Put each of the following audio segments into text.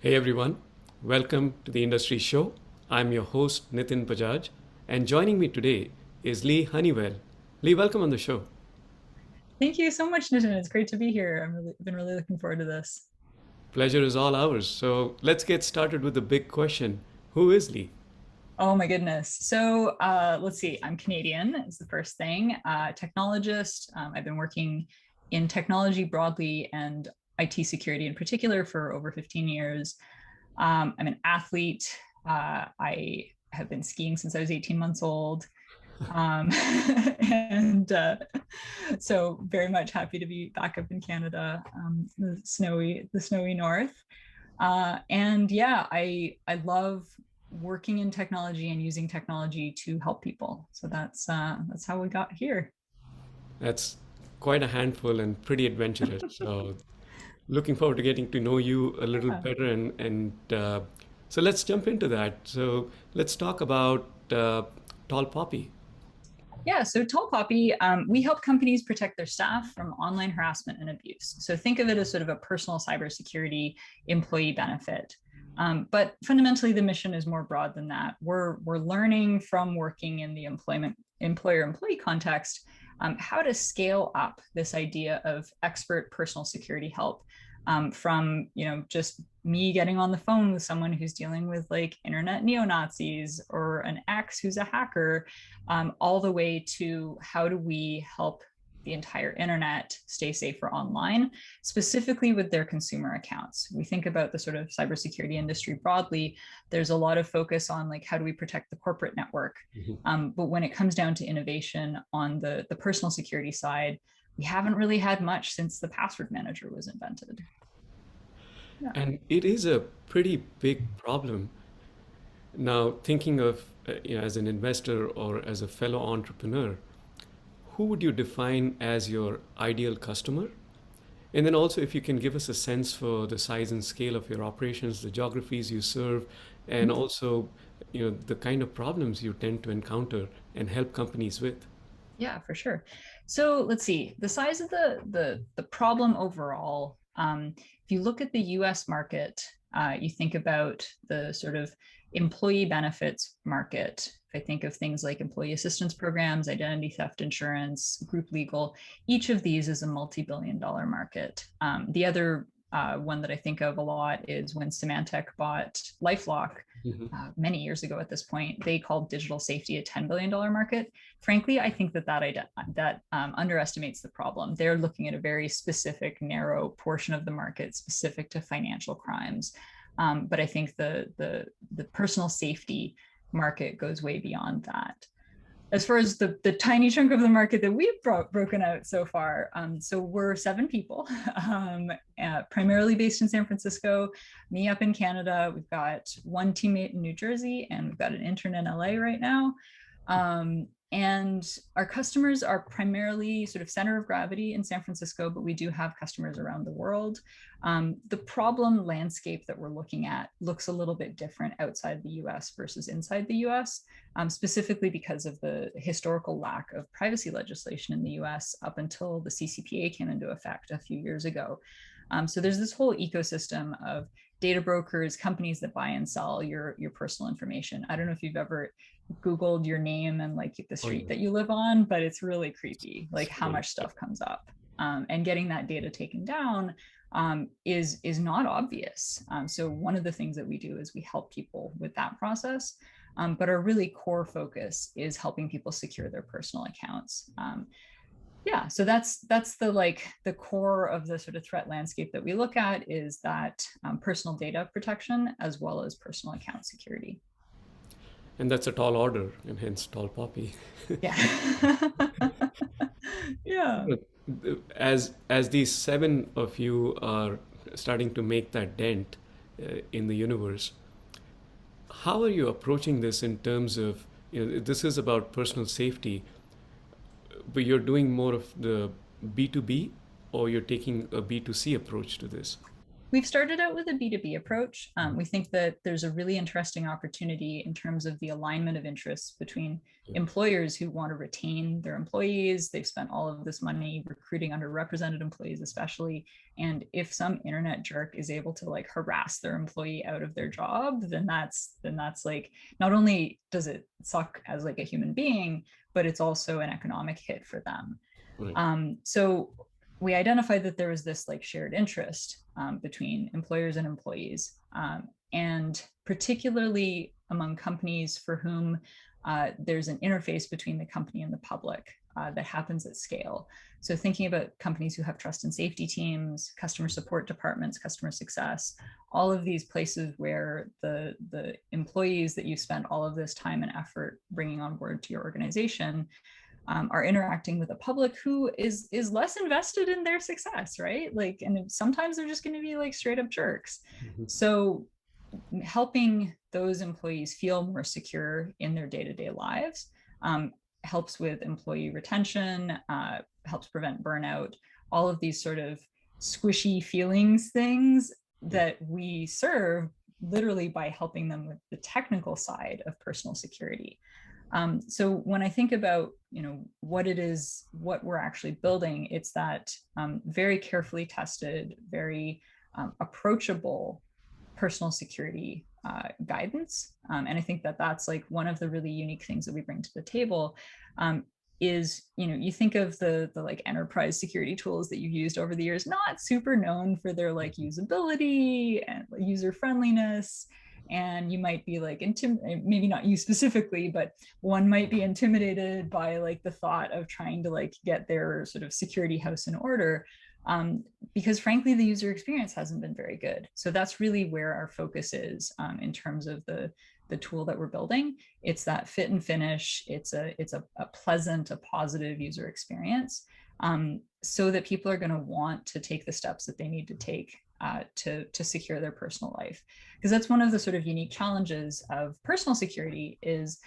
Hey everyone, welcome to the Industry Show. I'm your host Nitin Bajaj, and joining me today is Lee Honeywell. Lee, welcome on the show. Thank you so much, Nitin. It's great to be here. Been really looking forward to this. Pleasure is all ours. So let's get started with the big question. Who is Lee? Oh my goodness. So let's see. I'm Canadian is the first thing. Technologist. I've been working in technology broadly and IT security in particular for over 15 years. I'm an athlete. I have been skiing since I was 18 months old. Um, and so very much happy to be back up in Canada, the snowy north. And yeah, I love working in technology and using technology to help people. So that's how we got here. That's quite a handful and pretty adventurous. So looking forward to getting to know you a little Yeah. better and so let's jump into that. So let's talk about TallPoppy. Yeah, so TallPoppy, we help companies protect their staff from online harassment and abuse. So think of it as sort of a personal cybersecurity employee benefit. But fundamentally, the mission is more broad than that. We're learning from working in the employer-employee context how to scale up this idea of expert personal security help from just me getting on the phone with someone who's dealing with like internet neo-Nazis or an ex who's a hacker, all the way to how do we help the entire internet stay safer online, specifically with their consumer accounts. We think about the sort of cybersecurity industry broadly. There's a lot of focus on like how do we protect the corporate network, but when it comes down to innovation on the personal security side, we haven't really had much since the password manager was invented. Yeah. And it is a pretty big problem. Now, thinking of as an investor or as a fellow entrepreneur, who would you define as your ideal customer? And then also, if you can give us a sense for the size and scale of your operations, the geographies you serve, and also, the kind of problems you tend to encounter and help companies with. Yeah, for sure. So let's see the size of the problem overall. If you look at the U.S. market, you think about the sort of employee benefits market. If I think of things like employee assistance programs, identity theft insurance, group legal, each of these is a multi-billion-dollar market. The other one that I think of a lot is when Symantec bought LifeLock Mhm. many years ago at this point. They called digital safety a $10 billion market. Frankly, I think that underestimates the problem. They're looking at a very specific, narrow portion of the market specific to financial crimes. But I think the personal safety market goes way beyond that. As far as the tiny chunk of the market that we've broken out so far, so we're 7 people, primarily based in San Francisco, me up in Canada. We've got one teammate in New Jersey, and we've got an intern in LA right now. And our customers are primarily sort of center of gravity in San Francisco, but we do have customers around the world. The problem landscape that we're looking at looks a little bit different outside the US versus inside the US, specifically because of the historical lack of privacy legislation in the US up until the CCPA came into effect a few years ago. So there's this whole ecosystem of data brokers, companies that buy and sell your personal information. I don't know if you've ever Googled your name and like the Oh, street yeah. that you live on, but it's really creepy, like how Scary. much stuff comes up. And getting that data taken down is not obvious. So one of the things that we do is we help people with that process. But our really core focus is helping people secure their personal accounts. Yeah, so that's the core of the sort of threat landscape that we look at is that personal data protection as well as personal account security. And that's a tall order, and hence tall poppy. Yeah. Yeah. As these seven of you are starting to make that dent in the universe, how are you approaching this in terms of, this is about personal safety, but you're doing more of the B2B or you're taking a B2C approach to this? We've started out with a B2B approach. We think that there's a really interesting opportunity in terms of the alignment of interests between employers who want to retain their employees. They've spent all of this money recruiting underrepresented employees, especially. And if some internet jerk is able to like harass their employee out of their job, then that's like, not only does it suck as like a human being, but it's also an economic hit for them. Right. So we identified that there was this like shared interest between employers and employees, and particularly among companies for whom there's an interface between the company and the public that happens at scale. So thinking about companies who have trust and safety teams, customer support departments, customer success, all of these places where the employees that you spent all of this time and effort bringing on board to your organization are interacting with a public who is less invested in their success, right? Like, and sometimes they're just going to be like straight up jerks. Mm-hmm. So helping those employees feel more secure in their day-to-day lives helps with employee retention, helps prevent burnout, all of these sort of squishy feelings things that we serve literally by helping them with the technical side of personal security. So when I think about, what it is, what we're actually building, it's that very carefully tested, very approachable personal security guidance. And I think that that's like one of the really unique things that we bring to the table. Is, you think of the like enterprise security tools that you've used over the years, not super known for their like usability and user friendliness. And you might be like, maybe not you specifically, but one might be intimidated by like the thought of trying to like get their sort of security house in order, because frankly, the user experience hasn't been very good. So that's really where our focus is in terms of the tool that we're building. It's that fit and finish. It's a pleasant, a positive user experience, so that people are going to want to take the steps that they need to take to secure their personal life. Because that's one of the sort of unique challenges of personal security is,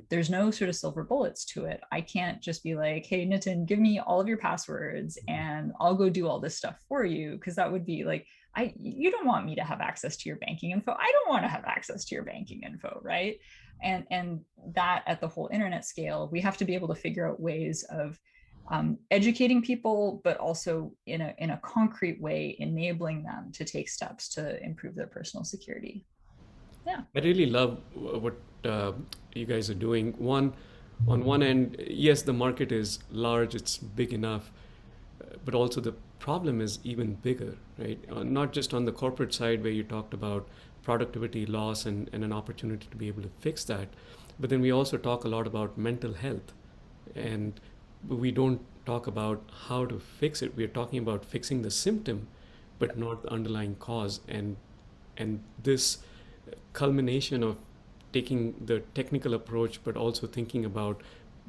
there's no sort of silver bullets to it. I can't just be like, hey, Nitin, give me all of your passwords and I'll go do all this stuff for you. Because that would be like, you don't want me to have access to your banking info. I don't want to have access to your banking info, right? And that at the whole internet scale, we have to be able to figure out ways of educating people, but also in a concrete way, enabling them to take steps to improve their personal security. Yeah. I really love what you guys are doing. On one end, yes, the market is large, it's big enough, but also the problem is even bigger, right? Not just on the corporate side where you talked about productivity loss and an opportunity to be able to fix that, but then we also talk a lot about mental health, and we don't talk about how to fix it. We're talking about fixing the symptom, but not the underlying cause. And this culmination of taking the technical approach, but also thinking about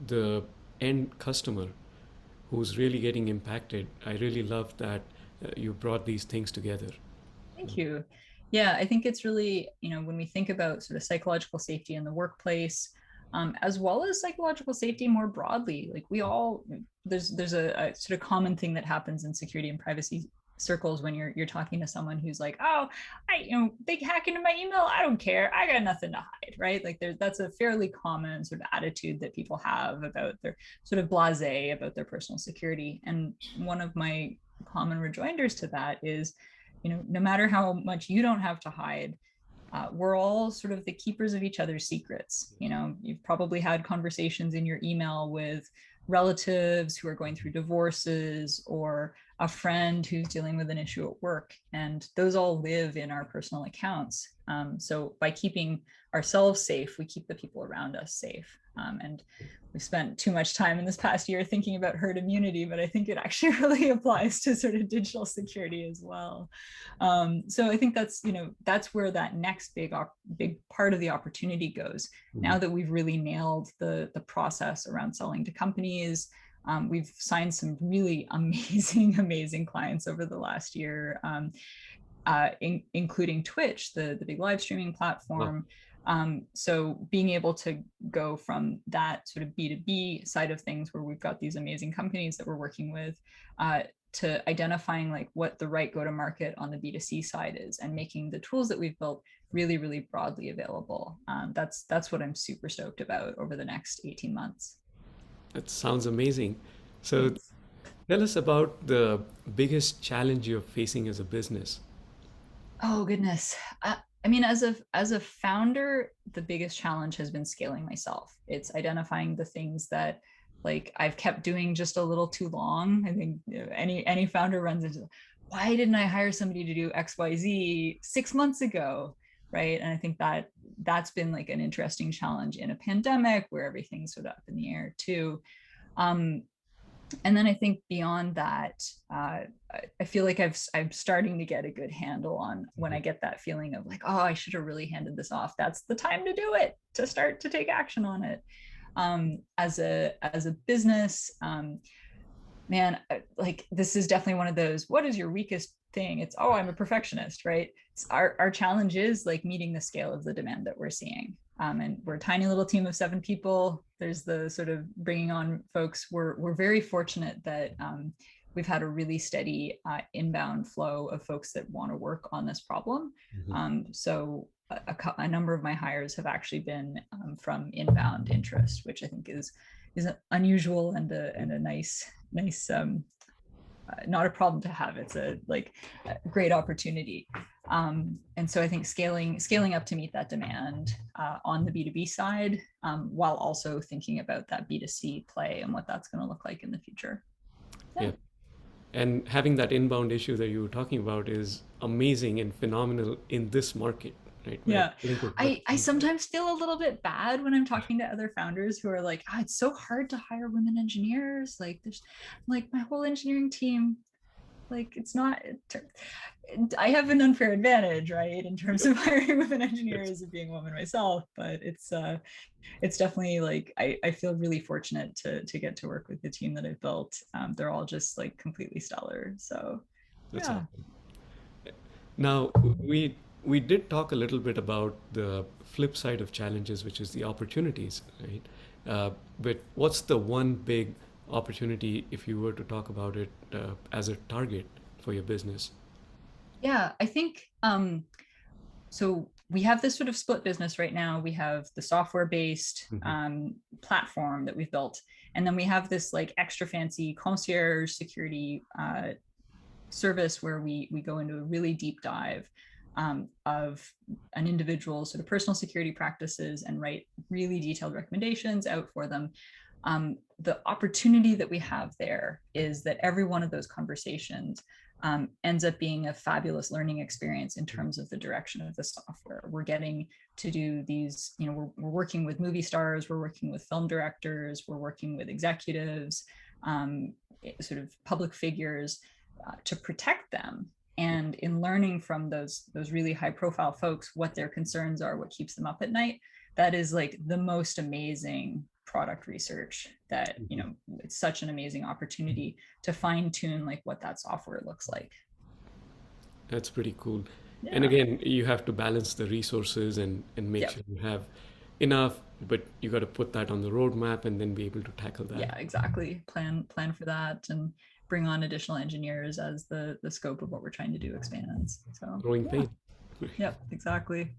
the end customer who's really getting impacted. I really love that you brought these things together. Thank you. Yeah, I think it's really, when we think about sort of psychological safety in the workplace, as well as psychological safety more broadly, like there's a sort of common thing that happens in security and privacy circles when you're talking to someone who's like, oh, they hack into my email, I don't care, I got nothing to hide, right? Like that's a fairly common sort of attitude that people have about their sort of blasé about their personal security. And one of my common rejoinders to that is, no matter how much you don't have to hide, we're all sort of the keepers of each other's secrets. You've probably had conversations in your email with relatives who are going through divorces, or a friend who's dealing with an issue at work, and those all live in our personal accounts. So by keeping ourselves safe, we keep the people around us safe. And we've spent too much time in this past year thinking about herd immunity, but I think it actually really applies to sort of digital security as well. So I think that's where that next big part of the opportunity goes. Mm-hmm. Now that we've really nailed the process around selling to companies, we've signed some really amazing clients over the last year, including Twitch, the big live streaming platform. Wow. So being able to go from that sort of B2B side of things, where we've got these amazing companies that we're working with, to identifying like what the right go-to-market on the B2C side is and making the tools that we've built really, really broadly available. That's what I'm super stoked about over the next 18 months. That sounds amazing. So Thanks. tell us about the biggest challenge you're facing as a business. Oh goodness. I mean, as a founder, the biggest challenge has been scaling myself. It's identifying the things that like I've kept doing just a little too long. I think any founder runs into, why didn't I hire somebody to do XYZ 6 months ago? Right. And I think that that's been like an interesting challenge in a pandemic where everything's sort of up in the air too. Um, and then I think beyond that, I feel like I'm starting to get a good handle on when I get that feeling of like, oh, I should have really handed this off. That's the time to do it, to start to take action on it. As a business, man, like this is definitely one of those, what is your weakest thing? It's, oh, I'm a perfectionist, right? It's our challenge is like meeting the scale of the demand that we're seeing. And we're a tiny little team of 7 people. There's the sort of bringing on folks. We're very fortunate that we've had a really steady inbound flow of folks that want to work on this problem. Mhm. So a number of my hires have actually been from inbound interest, which I think is unusual and a nice not a problem to have. It's a like a great opportunity. And so I think scaling up to meet that demand on the B2B side, while also thinking about that B2C play and what that's going to look like in the future. Yeah. Yeah. And having that inbound issue that you were talking about is amazing and phenomenal in this market, right? Where Yeah. limited I sometimes feel a little bit bad when I'm talking to other founders who are like, oh, it's so hard to hire women engineers. Like there's like my whole engineering team, like it's not, I have an unfair advantage, right, in terms Yep. of hiring women Yes, engineers and being a woman myself. But it's definitely like I feel really fortunate to get to work with the team that I've built. They're all just like completely stellar. So that's yeah. awesome. Now, we did talk a little bit about the flip side of challenges, which is the opportunities, right? But what's the one big opportunity if you were to talk about it as a target for your business? Yeah, I think so we have this sort of split business right now. We have the software based Hmm. platform that we've built, and then we have this like extra fancy concierge security service where we go into a really deep dive of an individual's sort of personal security practices and write really detailed recommendations out for them. The opportunity that we have there is that every one of those conversations ends up being a fabulous learning experience in terms of the direction of the software. We're getting to do these, we're working with movie stars, we're working with film directors, we're working with executives, sort of public figures to protect them. And in learning from those really high profile folks what their concerns are, what keeps them up at night, that is like the most amazing product research that Mhm. it's such an amazing opportunity to fine tune like what that software looks like. That's pretty cool. And Yeah. again, you have to balance the resources and make Yep. sure you have enough, but you got to put that on the roadmap and then be able to tackle that. Yeah, exactly. Plan for that and bring on additional engineers as the scope of what we're trying to do expands. So Growing yeah. pain. Yep, exactly.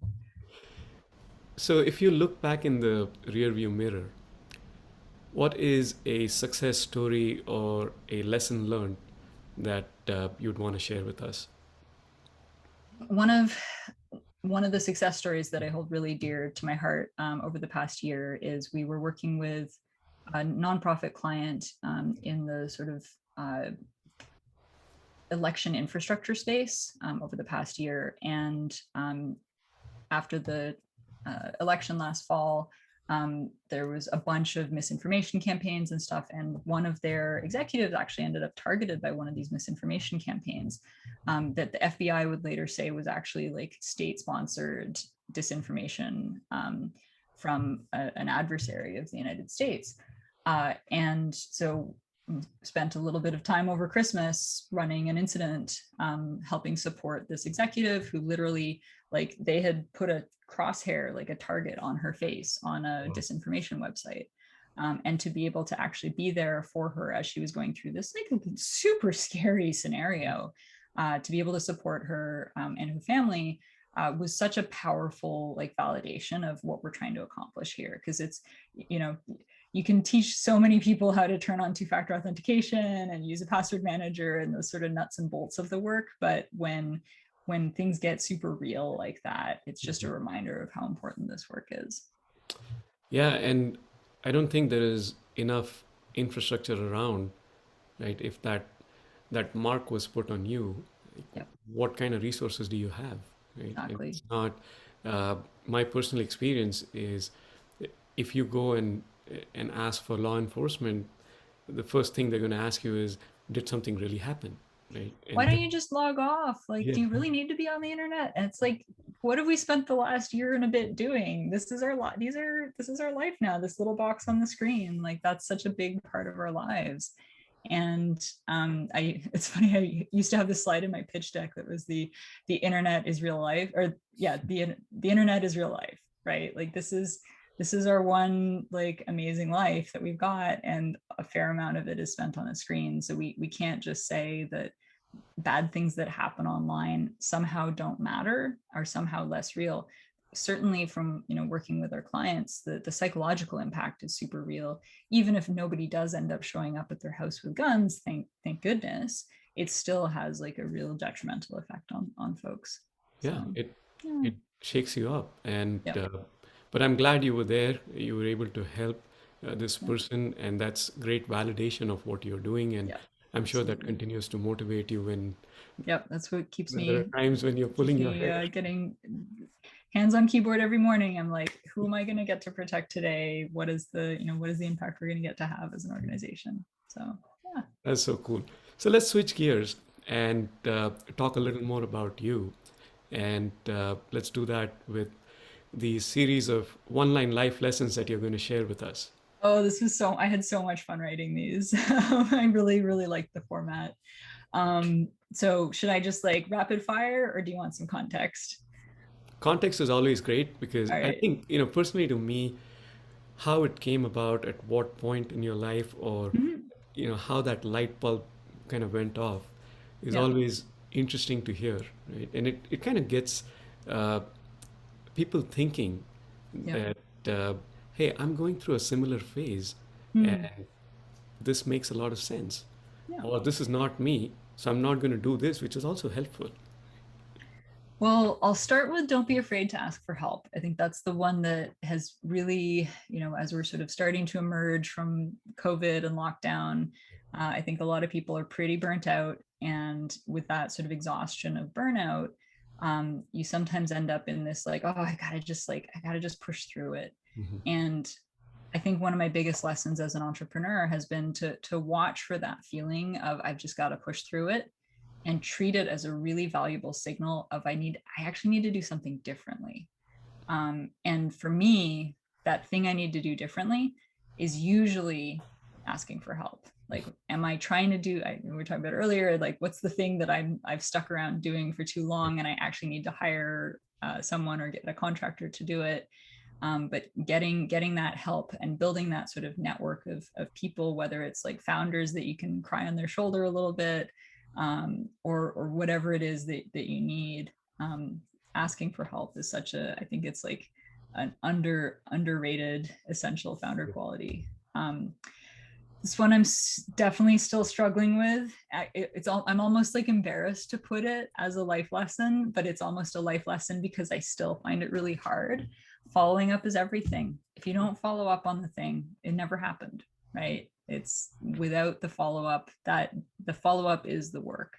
So if you look back in the rearview mirror, what is a success story or a lesson learned that you'd want to share with us? one of one of the success stories that I hold really dear to my heart over the past year is we were working with a nonprofit client in the sort of election infrastructure space over the past year. And after the election last fall, there was a bunch of misinformation campaigns and stuff. And one of their executives actually ended up targeted by one of these misinformation campaigns that the FBI would later say was actually like state-sponsored disinformation from an adversary of the United States. And so spent a little bit of time over Christmas running an incident, helping support this executive who literally, like, they had put a crosshair, like a target on her face on a Wow. disinformation website. and to be able to actually be there for her as she was going through this like super scary scenario, to be able to support her and her family was such a powerful like validation of what we're trying to accomplish here. Because it's, you know, you can teach so many people how to turn on two-factor authentication and use a password manager and those sort of nuts and bolts of the work, but when things get super real like that, it's just a reminder of how important this work is. Yeah, and I don't think there is enough infrastructure around, right? If that mark was put on you, like, Yep, what kind of resources do you have, right? And exactly. it's not. My personal experience is, if you go and ask for law enforcement, the first thing they're going to ask you is, did something really happen, right? Why And don't you just log off? Like, yeah, do you really need to be on the internet? And it's like, what have we spent the last year and a bit doing? This is our life. This is our life now. This little box on the screen, like that's such a big part of our lives. And it's funny. I used to have this slide in my pitch deck that was the internet is real life, or yeah, the internet is real life, right? Like this is our one like amazing life that we've got, and a fair amount of it is spent on a screen. So we can't just say that bad things that happen online somehow don't matter, are somehow less real. Certainly from, you know, working with our clients, the psychological impact is super real. Even if nobody does end up showing up at their house with guns, thank goodness, it still has like a real detrimental effect on folks. So yeah, it yeah. it shakes you up. And Yep. but I'm glad you were there. You were able to help this Yep. person, and that's great validation of what you're doing. And Yep. I'm sure that Absolutely. continues to motivate you Yep, that's what keeps when there are me times when you're pulling your hair. getting hands on keyboard every morning. I'm like, who am I going to get to protect today? What is the, you know, what is the impact we're going to get to have as an organization? So yeah. That's so cool. So let's switch gears and talk a little more about you. And let's do that with the series of one-line life lessons that you're going to share with us. Oh, this was so, I had so much fun writing these. I really, really liked the format. So should I just like rapid fire, or do you want some context? Context is always great because All I right. think, personally to me, how it came about, at what point in your life, or, Mhm. how that light bulb kind of went off is Yeah. always interesting to hear, right? And it kind of gets uh, people thinking Yeah. that, hey, I'm going through a similar phase, Mm. and this makes a lot of sense. Yeah. Or this is not me, so I'm not going to do this, which is also helpful. Well, I'll start with don't be afraid to ask for help. I think that's the one that has really, you know, as we're sort of starting to emerge from COVID and lockdown, I think a lot of people are pretty burnt out. And with that sort of exhaustion of burnout, you sometimes end up in this like, oh, I gotta just push through it. Mhm. And I think one of my biggest lessons as an entrepreneur has been to watch for that feeling of I've just got to push through it, and treat it as a really valuable signal of I actually need to do something differently. And for me, that thing I need to do differently is usually asking for help. Like, am I trying to do, we were talking about earlier, like what's the thing that I've stuck around doing for too long and I actually need to hire someone or get a contractor to do it. But getting that help and building that sort of network of people, whether it's like founders that you can cry on their shoulder a little bit, or whatever it is that you need. Asking for help is such a, I think it's like an underrated essential founder quality. This one I'm definitely still struggling with. I'm almost like embarrassed to put it as a life lesson, but it's almost a life lesson because I still find it really hard. Following up is everything. If you don't follow up on the thing, it never happened, right? It's without the follow up, that the follow up is the work.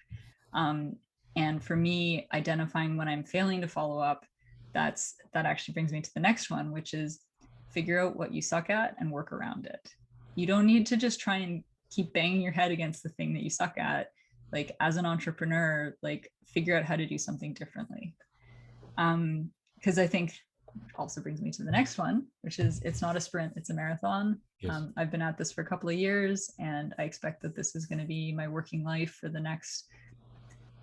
Um, and for me, identifying when I'm failing to follow up, that actually brings me to the next one, which is figure out what you suck at and work around it. You don't need to just try and keep banging your head against the thing that you suck at. Like as an entrepreneur, like figure out how to do something differently. Because I think also brings me to the next one, which is it's not a sprint, it's a marathon. Yes. I've been at this for a couple of years, and I expect that this is going to be my working life for the next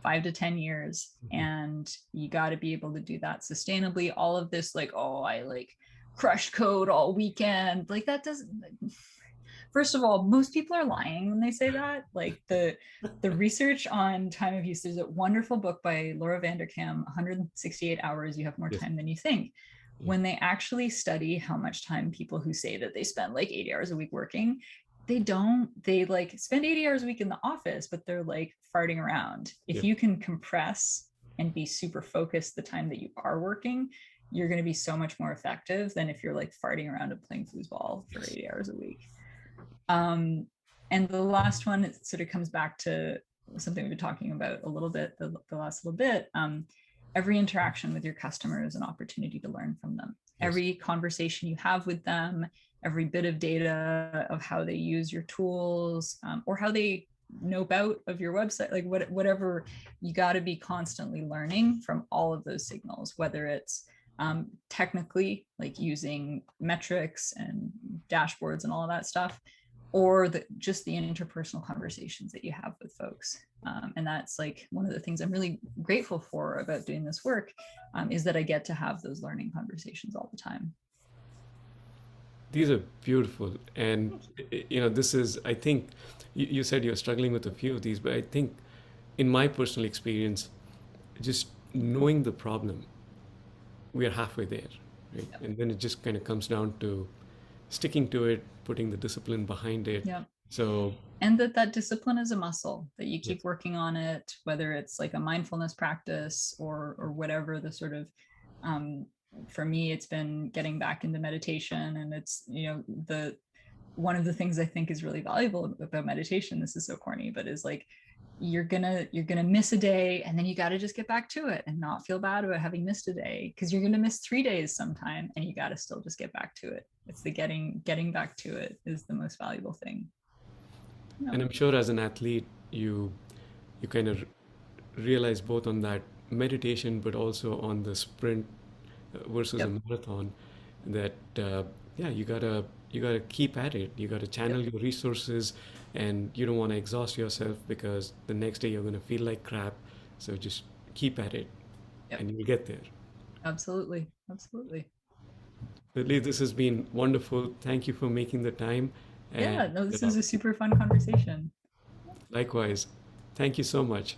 5 to 10 years. Mhm. And you got to be able to do that sustainably. All of this, like, oh, I like crushed code all weekend, like that doesn't, First of all, most people are lying when they say that. Like the research on time of use, there's a wonderful book by Laura Vanderkam, 168 hours, you have more Yes. time than you think. Yeah. When they actually study how much time people who say that they spend like 80 hours a week working, they don't. They like spend 80 hours a week in the office, but they're like farting around. If Yeah. you can compress and be super focused the time that you are working, you're going to be so much more effective than if you're like farting around and playing foosball for Yes. 80 hours a week. Um, and the last one, it sort of comes back to something we've been talking about a little bit, the last little bit. Every interaction with your customer is an opportunity to learn from them. Yes. Every conversation you have with them, every bit of data of how they use your tools, or how they nope out of your website, like whatever, you got to be constantly learning from all of those signals, whether it's technically like using metrics and dashboards and all of that stuff, or just the interpersonal conversations that you have with folks. And that's like one of the things I'm really grateful for about doing this work, is that I get to have those learning conversations all the time. These are beautiful. And, this is, I think, you said you're struggling with a few of these, but I think in my personal experience, just knowing the problem, we are halfway there, right? Yep. And then it just kind of comes down to sticking to it, putting the discipline behind it. Yep. So, And that discipline is a muscle that you yes, keep working on it, whether it's like a mindfulness practice or whatever the sort of, for me, it's been getting back into meditation. And it's, the one of the things I think is really valuable about meditation, this is so corny, but is like, you're gonna miss a day, and then you got to just get back to it and not feel bad about having missed a day, because you're gonna miss 3 days sometime, and you got to still just get back to it. It's the getting back to it is the most valuable thing. Yeah. and I'm sure as an athlete, you kind of realize both on that meditation, but also on the sprint versus a Yep. marathon, that yeah, you gotta keep at it. You gotta channel Yep. your resources, and you don't want to exhaust yourself because the next day you're gonna feel like crap. So just keep at it, Yep. and you'll get there. Absolutely. Absolutely. But Lee, this has been wonderful. Thank you for making the time, and Yeah. No, this is a super fun conversation. likewise, thank you so much.